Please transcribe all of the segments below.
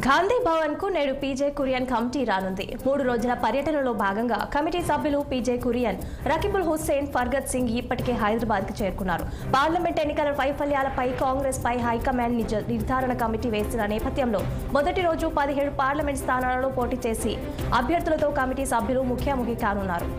గాంధీ భవన్ కు నేడు PJ Kurian committee రానుంది. 3 రోజుల పర్యటనలో భాగంగా కమిటీ సభ్యులు పీజే కురియన్, రకీబుల్ హుస్సేన్, ఫర్గత్ సింగ్ ఇప్పటికే హైదరాబాద్ కు చేరుకున్నారు. పార్లమెంట్ ఎన్నికల వైఫల్యాలపై కాంగ్రెస్ పై హైకమాండ్ నిర్ధారణ కమిటీ వేసిన నేపథ్యంలో మొదటి రోజు 17 పార్లమెంట్ స్థానాలలో పోటీ చేసి అభ్యర్థులతో కమిటీ సభ్యులు ముఖాముఖి కానున్నారు.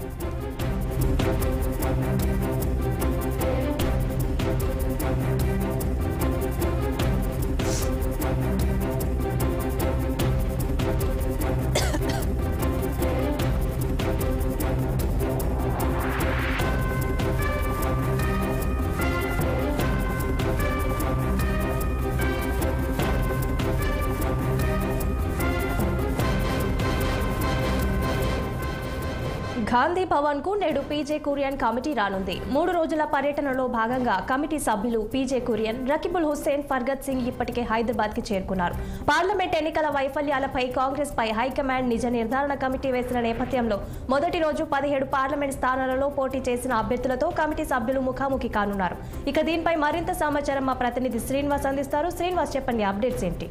గాంధీ భవన్ కు నేడు పీజే కురియన్ కమిటీ రానుంది. 3 రోజుల పర్యటనలో భాగంగా కమిటీ సభ్యులు పీజే కురియన్, రకీబుల్ హుస్సేన్, ఫర్గత్ సింగ్ ఇప్పటికే హైదరాబాద్ కి చేరుకున్నారు. పార్లమెంట్ ఎన్నికల వైఫల్యాలపై కాంగ్రెస్ పై హైకమాండ్ నిజ నిర్ధారణ కమిటీ వేసిన నేపథ్యంలో మొదటి రోజు 17 పార్లమెంట్ స్థానాలలో పోటీ చేసిన అభ్యర్థులతో కమిటీ సభ్యులు ముఖాముఖి కానున్నారు. ఇక దీనిపై మరింత సమాచారం మా ప్రతినిధి శ్రీనివాస్ అందిస్తారు. శ్రీనివాస్, చెప్పండి, అప్డేట్స్ ఏంటి?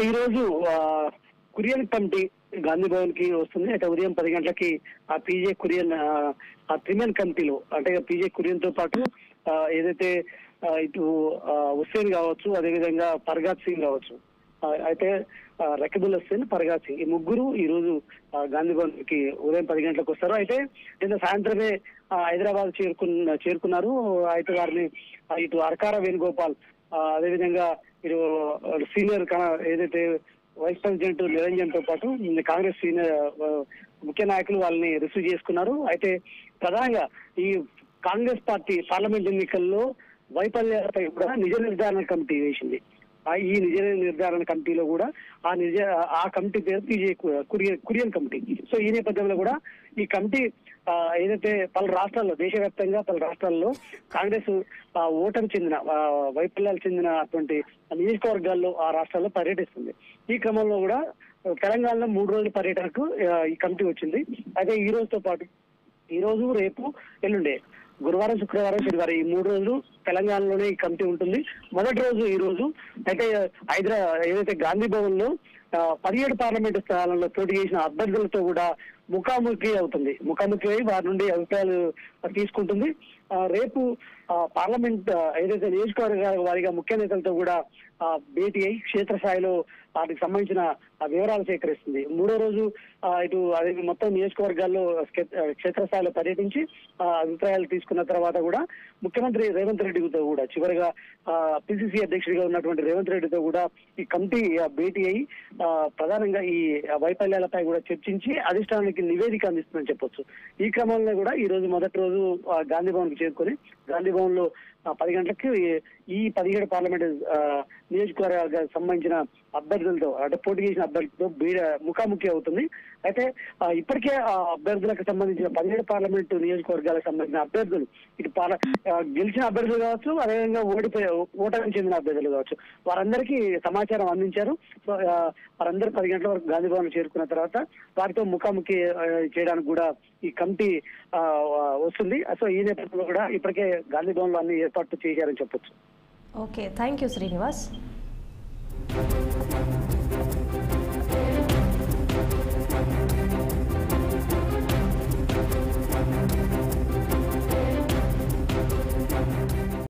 ఈ రోజు కురియన్ కమిటీ గాంధీ భవన్ కి వస్తుంది. అయితే ఉదయం 10 గంటలకి ఆ పీజే కురియన్ ఆ త్రిమెన్ కమిటీలో, అంటే పీజే కురియన్ తో పాటు ఏదైతే ఇటు హుస్సేన్ కావచ్చు, అదేవిధంగా ఫర్గత్ సింగ్ కావచ్చు, అయితే రకీబుల్ హుస్సేన్, ఫర్గత్ సింగ్, ఈ ముగ్గురు ఈ రోజు గాంధీ భవన్ కి ఉదయం 10 గంటలకు వస్తారు. అయితే నిన్న సాయంత్రమే హైదరాబాద్ చేరుకున్నారు. అయితే వారిని ఇటు అర్కార వేణుగోపాల్, అదేవిధంగా ఇటు సీనియర్ ఏదైతే వైస్ ప్రెసిడెంట్ నిరంజన్ తో పాటు కాంగ్రెస్ సీనియర్ ముఖ్య నాయకులు వాళ్ళని రిసీవ్ చేసుకున్నారు. అయితే ప్రధానంగా ఈ కాంగ్రెస్ పార్టీ పార్లమెంట్ ఎన్నికల్లో వైఫల్యాలపై కూడా నిజ నిర్ధారణ కమిటీ వేసింది. ఈ నిజ నిర్ధారణ కమిటీలో కూడా ఆ కమిటీ పేరు పీజే కురియన్ కమిటీ. సో ఈ నేపథ్యంలో కూడా ఈ కమిటీ ఏదైతే పలు రాష్ట్రాల్లో, దేశవ్యాప్తంగా పలు రాష్ట్రాల్లో కాంగ్రెస్ ఓటమి చెందిన, వైఫల్యాలు చెందినటువంటి నియోజకవర్గాల్లో ఆ రాష్ట్రాల్లో పర్యటిస్తుంది. ఈ క్రమంలో కూడా తెలంగాణలో 3 రోజుల పర్యటనకు ఈ కమిటీ వచ్చింది. అయితే ఈ రోజుతో పాటు ఈ రోజు, రేపు, ఎల్లుండే, గురువారం, శుక్రవారం, శనివారం, ఈ 3 రోజులు తెలంగాణలోనే ఈ కమిటీ ఉంటుంది. మొదటి రోజు ఈ రోజు అయితే ఏదైతే గాంధీ భవన్ లో 17 పార్లమెంటు స్థానాల్లో పోటీ చేసిన అభ్యర్థులతో కూడా ముఖాముఖి అవుతుంది. ముఖాముఖి అయి వారి నుండి అభిప్రాయాలు తీసుకుంటుంది. రేపు పార్లమెంట్ ఏదైతే నియోజకవర్గాల వారిగా ముఖ్య నేతలతో కూడా భేటీ అయి క్షేత్రస్థాయిలో వాటికి సంబంధించిన వివరాలు సేకరిస్తుంది. 3వ రోజు ఇటు అదే మొత్తం నియోజకవర్గాల్లో క్షేత్రస్థాయిలో పర్యటించి అభిప్రాయాలు తీసుకున్న తర్వాత కూడా ముఖ్యమంత్రి రేవంత్ రెడ్డితో కూడా చివరిగా పిసిసి అధ్యక్షుడిగా ఉన్నటువంటి రేవంత్ రెడ్డితో కూడా ఈ కమిటీ భేటీ అయి ప్రధానంగా ఈ వైఫల్యాలపై కూడా చర్చించి అధిష్టానానికి నివేదిక అందిస్తుందని చెప్పొచ్చు. ఈ క్రమంలో కూడా ఈ రోజు మొదటి రోజు గాంధీ భవన్ కి చేరుకొని గాంధీ భవన్ లో 10 గంటలకి ఈ 17 పార్లమెంట్ నియోజకవర్గాలకు సంబంధించిన అభ్యర్థులతో, అంటే పోటీ చేసిన అభ్యర్థులతో ముఖాముఖి అవుతుంది. అయితే ఇప్పటికే ఆ అభ్యర్థులకు సంబంధించిన 17 పార్లమెంటు నియోజకవర్గాలకు సంబంధించిన అభ్యర్థులు, ఇటు గెలిచిన అభ్యర్థులు కావచ్చు, అదేవిధంగా ఓటమి చెందిన అభ్యర్థులు కావచ్చు, వారందరికీ సమాచారం అందించారు. సో వారందరూ 10 గంటల వరకు గాంధీ భవన్ చేరుకున్న తర్వాత వారితో ముఖాముఖి చేయడానికి కూడా ఈ కమిటీ వస్తుంది. సో ఈ నేపథ్యంలో కూడా ఇప్పటికే గాంధీ భవన్ లో అన్ని ఏర్పాట్లు చేశారని చెప్పొచ్చు. Okay, thank you Srinivas.